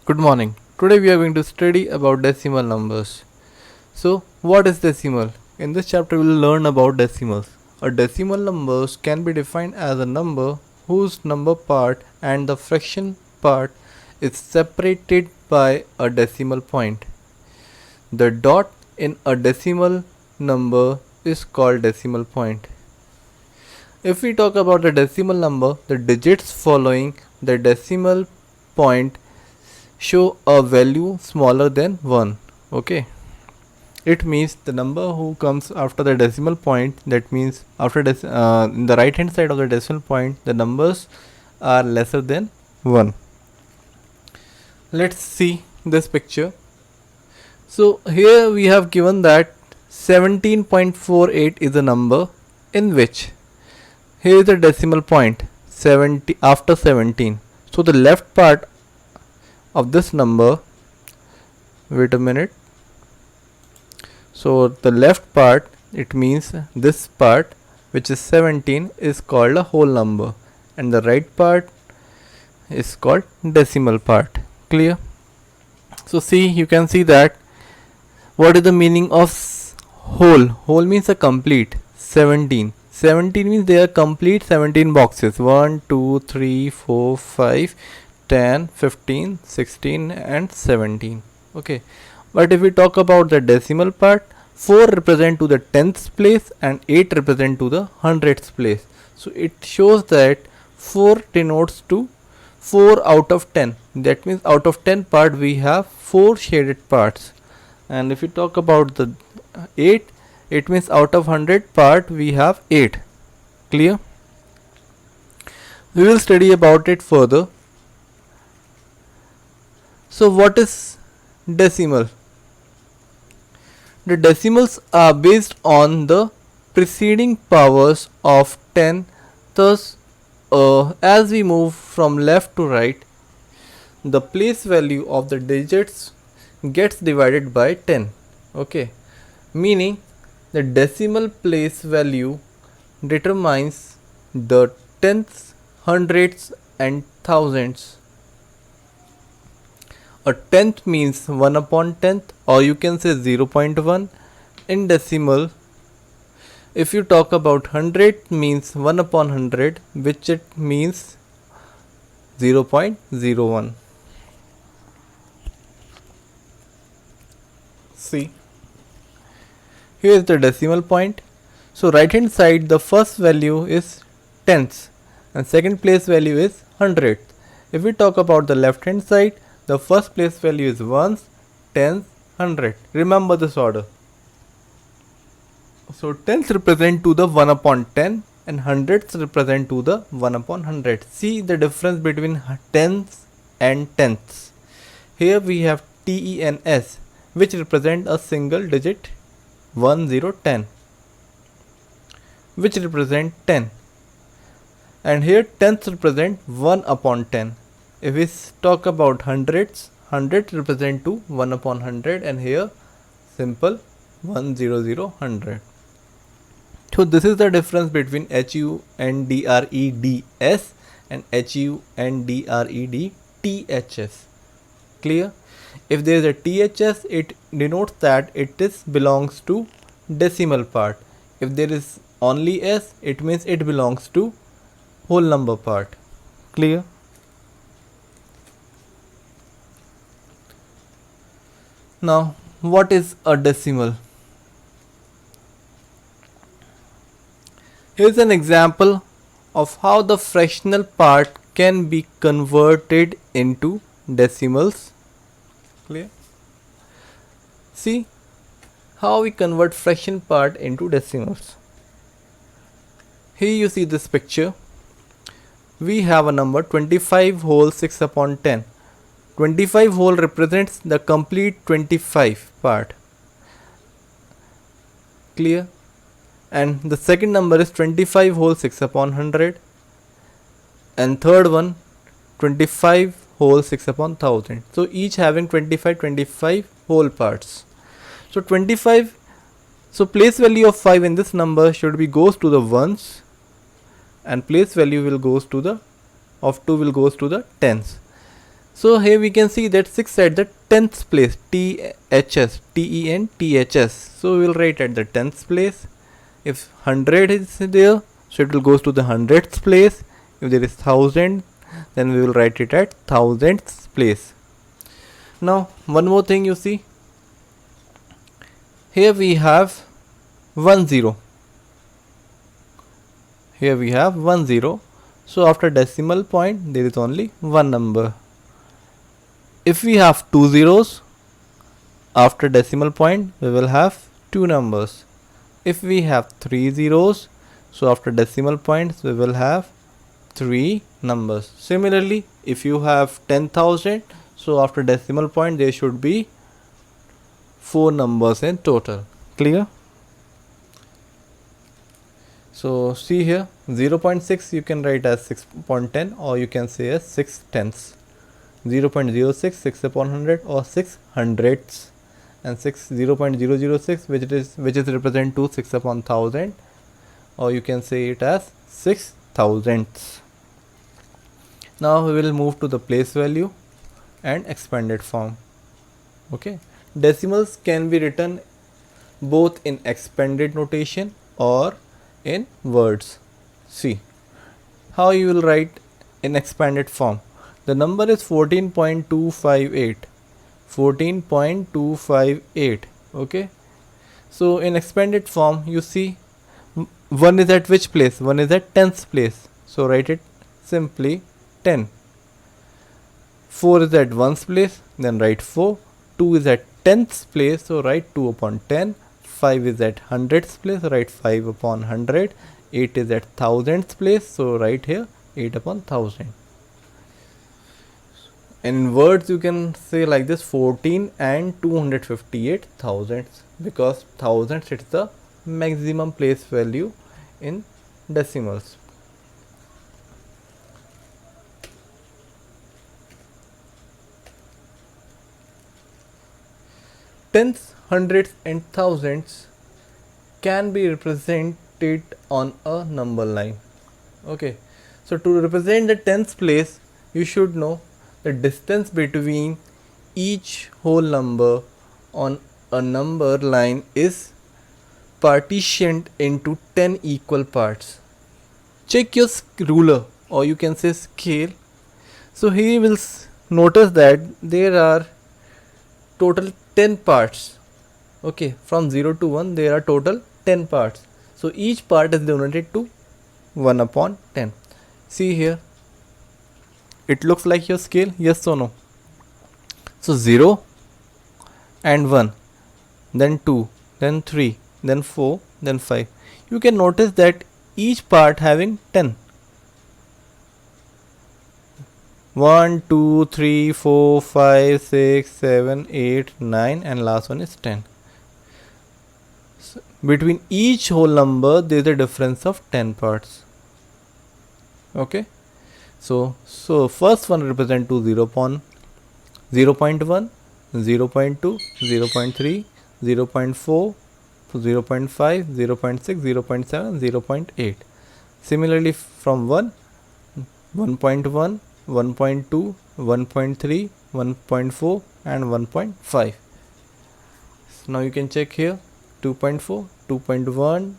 Good morning. Today we are going to study about decimal numbers. So, what is decimal? In this chapter we will learn about decimals. A decimal numbers can be defined as a number whose number part and the fraction part is separated by a decimal point. The dot in a decimal number is called decimal point. If we talk about the decimal number, the digits following the decimal point show a value smaller than 1. Okay, it means the number who comes after the decimal point, that means after in the right hand side of the decimal point, the numbers are lesser than 1. Let's see this picture. So here we have given that 17.48 is a number in which here is the decimal point 70 after 17. So the left part of this number, wait a minute, so the left part, it means this part which is 17 is called a whole number, and the right part is called decimal part. Clear? So see, you can see that what is the meaning of whole means a complete. 17 means there are complete 17 boxes, 1 2 3 4 5 10, 15, 16 and 17. Okay, but if we talk about the decimal part, 4 represent to the 10th place and 8 represent to the 100th place. So it shows that 4 denotes to 4 out of 10. That means out of 10 part we have 4 shaded parts. And if we talk about the 8, it means out of 100 part we have 8. Clear? We will study about it further. So what is decimal? The decimals are based on the preceding powers of 10. Thus, as we move from left to right, the place value of the digits gets divided by 10. Okay, meaning the decimal place value determines the tenths, hundreds and thousands. A tenth means 1 upon tenth, or you can say 0.1 in decimal. If you talk about 100 means 1 upon 100, which it means 0.01. See, here is the decimal point. So right hand side the first value is tenths and second place value is hundredth. If we talk about the left hand side, the first place value is ones, tens, hundred. Remember this order. So tens represent to the 1 upon 10 and hundreds represent to the 1 upon 100. See the difference between tens and tenths. Here we have TENS, which represent a single digit 1, 0, 10, which represent 10. And here tenths represent 1 upon 10. If we talk about hundreds, 100 represent to 1 upon 100, and here simple 100 100. So this is the difference between HUNDREDS and HUNDREDTHS. Clear? If there is a THS, it denotes that it belongs to decimal part. If there is only S, it means it belongs to whole number part. Clear? Now, what is a decimal? Here's an example of how the fractional part can be converted into decimals. Clear? See how we convert fraction part into decimals. Here you see this picture. We have a number 25 whole 6 upon 10. 25 whole represents the complete 25 part. Clear? And the second number is 25 whole 6 upon 100. And third one 25 whole 6 upon 1000. So each having 25 whole parts. So 25. So place value of 5 in this number should be goes to the ones, and place value will goes to the of 2 will goes to the tens. So here we can see that 6 at the 10th place, THS, TENTHS. So we will write at the 10th place. If 100 is there, so it will goes to the 100th place. If there is 1000, then we will write it at 1000th place. Now one more thing you see, here we have 10. Here we have 10. So after decimal point there is only one number. If we have two zeros, after decimal point we will have two numbers. If we have three zeros, so after decimal points we will have three numbers. Similarly, if you have 10,000, so after decimal point there should be four numbers in total. Clear? So see here, 0.6 you can write as 6.10, or you can say as 6 tenths. 0.06 6 upon 100, or 6 hundredths, and 0.006 which is represent to 6 upon 1000, or you can say it as 6 thousandths. Now we will move to the place value and expanded form. Okay, decimals can be written both in expanded notation or in words. See how you will write in expanded form. The number is 14.258. 14.258. Okay, so in expanded form you see 1 is at which place? 1 is at 10th place, so write it simply 10. 4 is at 1st place, then write 4. 2 is at 10th place, so write 2 upon 10. 5 is at 100th place, write 5 upon 100. 8 is at 1000th place, so write here 8 upon 1000. In words you can say like this, 14 and 258 thousandths, because thousandths it's the maximum place value in decimals. Tenths, hundredths and thousandths can be represented on a number line. Okay, so to represent the tenths place you should know the distance between each whole number on a number line is partitioned into 10 equal parts. Check your ruler, or you can say scale. So here you will notice that there are total 10 parts. Okay, from 0 to 1 there are total 10 parts. So each part is donated to 1 upon 10. See here, it looks like your scale, yes or no? So 0 and 1, then 2, then 3, then 4, then 5. You can notice that each part having 10. 1, 2, 3, 4, 5, 6, 7, 8, 9, and last one is 10. So between each whole number there is a difference of 10 parts. Okay, so first one represent to 0.1, 0.2, 0.3, 0.4, 0.5, 0.6, 0.7, 0.8. Similarly from 1, 1.1, 1.2, 1.3, 1.4 and 1.5. So now you can check here 2.4, 2.1,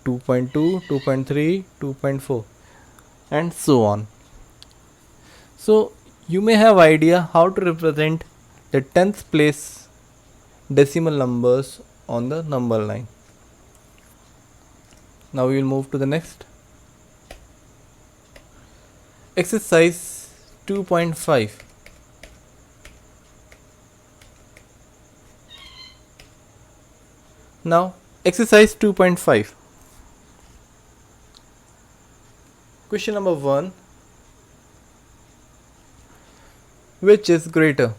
2.2, 2.3, 2.4 and so on. So you may have idea how to represent the 10th place decimal numbers on the number line. Now we will move to the next exercise 2.5. Now exercise 2.5. Question number 1. Which is greater?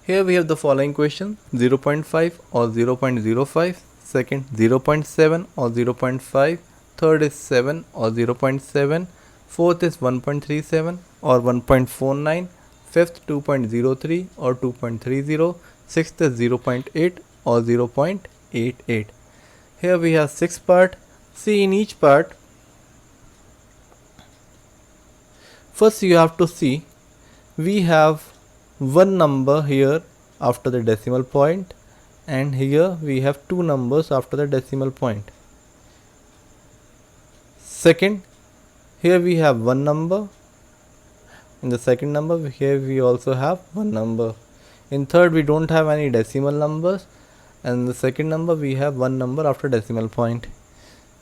Here we have the following question: 0.5 or 0.05, second 0.7 or 0.5, third is 7 or 0.7, fourth is 1.37 or 1.49, fifth 2.03 or 2.30, sixth is 0.8 or 0.88. Here we have 6 parts. See, in each part, first you have to see we have one number here after the decimal point, and here we have two numbers after the decimal point. Second, here we have one number. In the second number, here we also have one number. In third, we don't have any decimal numbers, and in the second number we have one number after decimal point.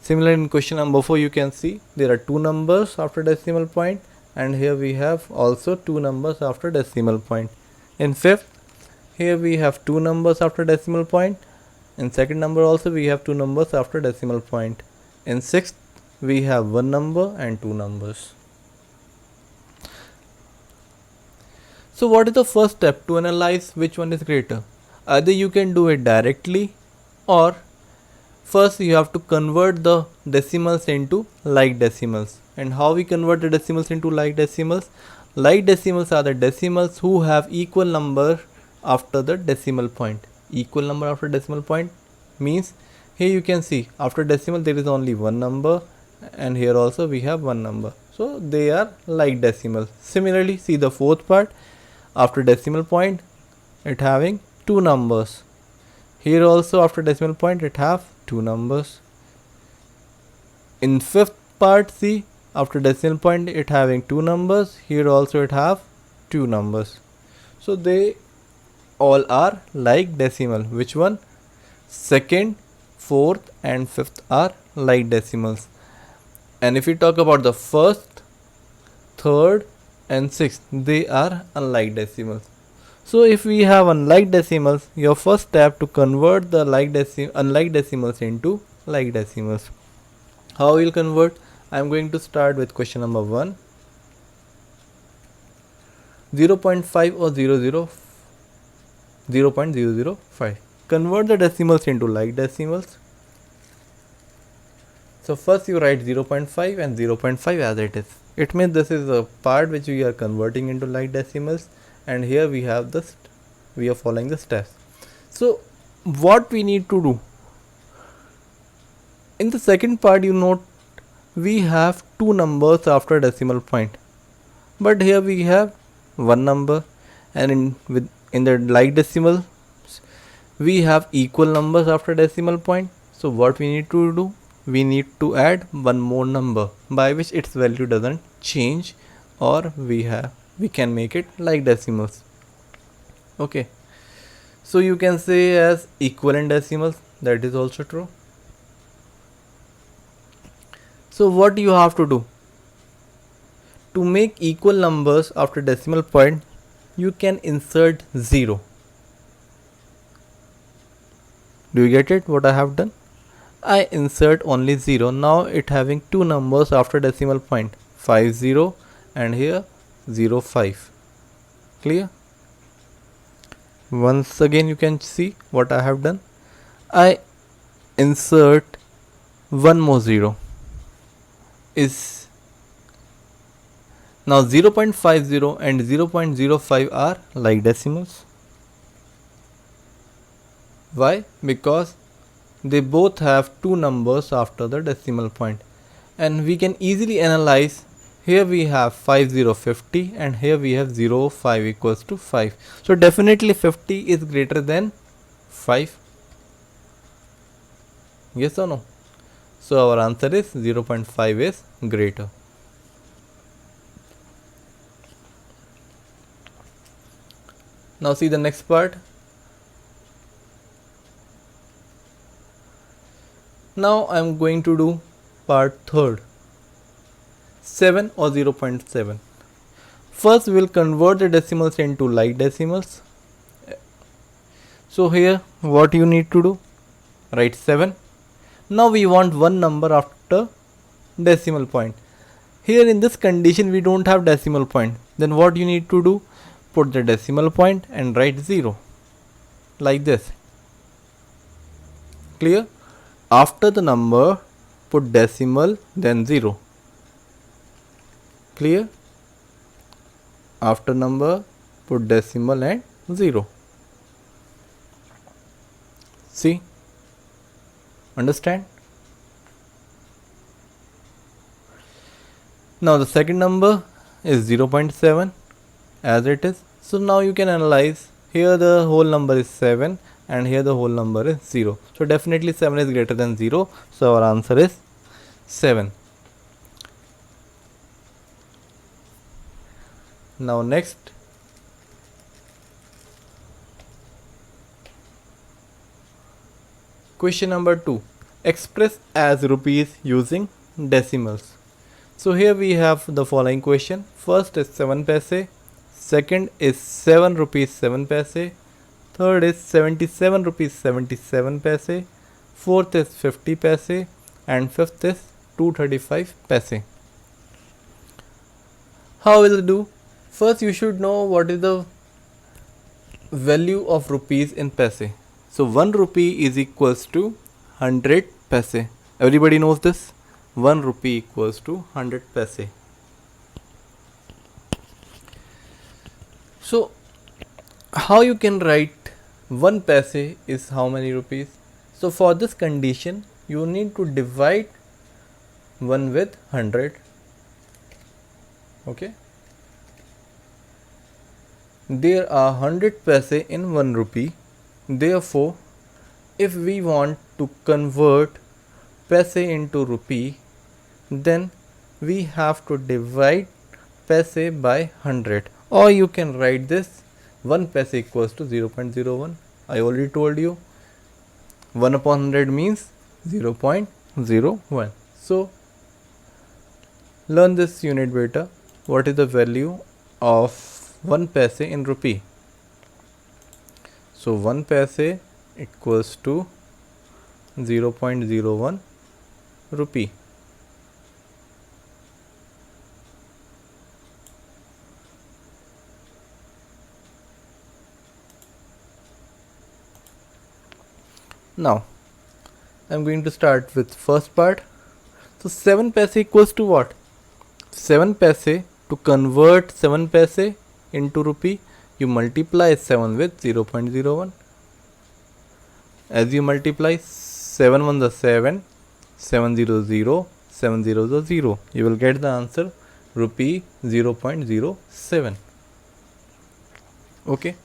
Similarly, in question number 4, you can see there are two numbers after decimal point, and here we have also two numbers after decimal point. In fifth, here we have two numbers after decimal point. In second number also we have two numbers after decimal point. In sixth, we have one number and two numbers. So what is the first step to analyze which one is greater? Either you can do it directly, or first you have to convert the decimals into like decimals. And how we convert the decimals into like decimals? Like decimals are the decimals who have equal number after the decimal point. Equal number after decimal point means here you can see after decimal there is only one number, and here also we have one number. So they are like decimals. Similarly, see the fourth part. After decimal point it having two numbers. Here also after decimal point it have two numbers. In fifth part, see after decimal point it having two numbers. Here also it have two numbers. So they all are like decimal. Which one? Second, fourth and fifth are like decimals. And if we talk about the first, third and sixth, they are unlike decimals. So if we have unlike decimals, your first step to convert the unlike decimals into like decimals. How we'll convert? I am going to start with question number 1. 0.5 or 0.005. Convert the decimals into like decimals. So first you write 0.5 and 0.5 as it is. It means this is a part which we are converting into like decimals, and here we have this, we are following the steps. So what we need to do? In the second part, you note we have two numbers after decimal point, but here we have one number, and in the like decimal we have equal numbers after decimal point. So what we need to do? We need to add one more number by which its value doesn't change, or we can make it like decimals. Okay, so you can say as equivalent decimals, that is also true. So what you have to do to make equal numbers after decimal point? You can insert 0. Do you get it what I have done? I insert only 0. Now it having two numbers after decimal point, 50 and here 05. Clear? Once again you can see what I have done. I insert one more 0. Is now 0.50 and 0.05 are like decimals. Why? Because they both have two numbers after the decimal point, and we can easily analyze. Here we have 5050 and here we have 05 equals to 5. So definitely 50 is greater than 5. Yes or no? So our answer is 0.5 is greater. Now see the next part. Now I am going to do part third, 7 or 0.7. First we will convert the decimals into like decimals. So here what you need to do? Write 7. Now we want one number after decimal point. Here in this condition we don't have decimal point. Then what you need to do? Put the decimal point and write 0. Like this. Clear? After the number, put decimal, then 0. Clear? After number, put decimal and 0. See? Understand? Now the second number is 0.7 as it is. So now you can analyze. Here the whole number is 7 and here the whole number is 0. So definitely 7 is greater than 0. So our answer is 7. Now next, question number 2. Express as rupees using decimals. So here we have the following question. First is 7 paise, second is 7 rupees 7 paise, third is 77 rupees 77 paise, fourth is 50 paise, and fifth is 235 paise. How will it do? First you should know what is the value of rupees in paise. So 1 rupee is equals to 100 paise. Everybody knows this. 1 rupee equals to 100 paise. So how you can write 1 paise is how many rupees? So for this condition you need to divide 1 with 100. Okay. There are 100 paise in 1 rupee. Therefore, if we want to convert paise into rupee, then we have to divide paise by 100. Or you can write this 1 paise equals to 0.01. I already told you 1 upon 100 means 0.01. So learn this unit beta. What is the value of 1 paise in rupee? So 1 paise equals to 0.01 rupee. Now I am going to start with first part. So 7 paise equals to what? 7 paise, to convert 7 paise into rupee, you multiply 7 with 0.01. As you multiply 7 1 the 7, 7 0 0, 7 0 the 0, you will get the answer rupee 0.07. Okay.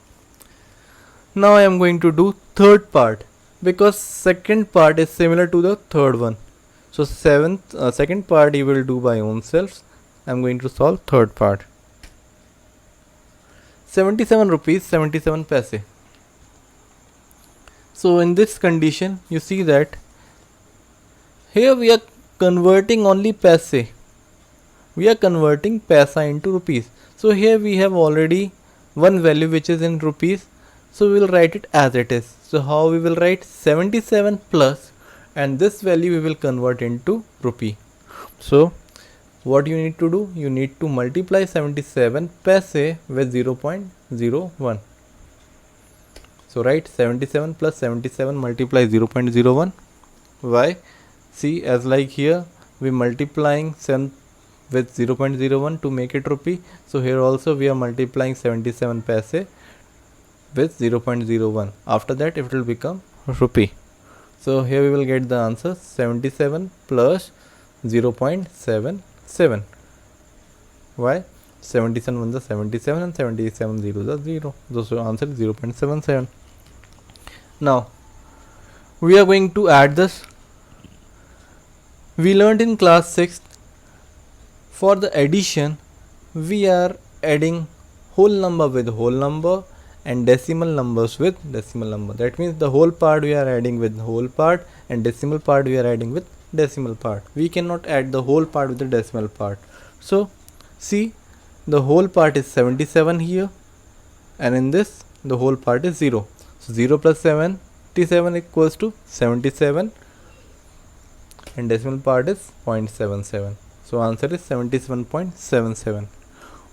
Now I am going to do third part, because second part is similar to the third one. So second part you will do by own self. I am going to solve third part. 77 rupees 77 paise. So in this condition you see that here we are converting only paise. We are converting paisa into rupees. So here we have already one value which is in rupees. So we will write it as it is. So how we will write 77 plus, and this value we will convert into rupee. So what you need to do? You need to multiply 77 paise with 0.01. So write 77 plus 77 multiply 0.01. Why? See, as like here we multiplying 7 with 0.01 to make it rupee. So here also we are multiplying 77 paise with 0.01. After that it will become rupee. So here we will get the answer 77 plus 0.77. Why? 77 1 the 77 and 77 0 the 0. So answer is 0.77. Now we are going to add this. We learned in class 6th, for the addition we are adding whole number with whole number and decimal numbers with decimal number. That means the whole part we are adding with whole part and decimal part we are adding with decimal part. We cannot add the whole part with the decimal part. So see, the whole part is 77 here, and in this the whole part is 0. So 0 plus 77 equals to 77, and decimal part is 0.77. So answer is 77.77.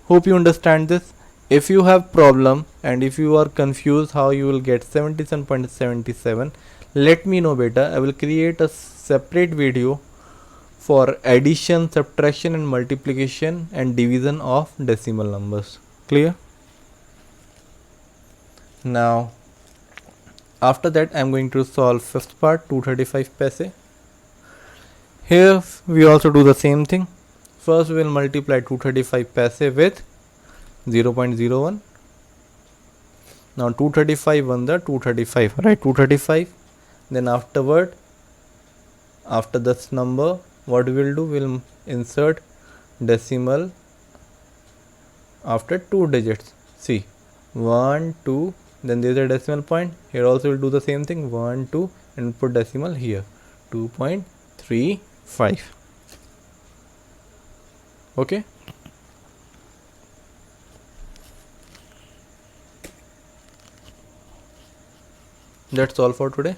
Hope you understand this. If you have problem and if you are confused how you will get 77.77, let me know beta. I will create a separate video for addition, subtraction and multiplication and division of decimal numbers. Clear? Now after that I am going to solve fifth part, 235 paise. Here we also do the same thing. First we will multiply 235 paise with 0.01. Now 235 on the 235, right? 235. Then afterward, after this number, what we will do? We'll insert decimal after 2 digits. See, 1 2, then there's a decimal point. Here also we'll do the same thing, 1 2, and put decimal here, 2.35. Okay. That's all for today.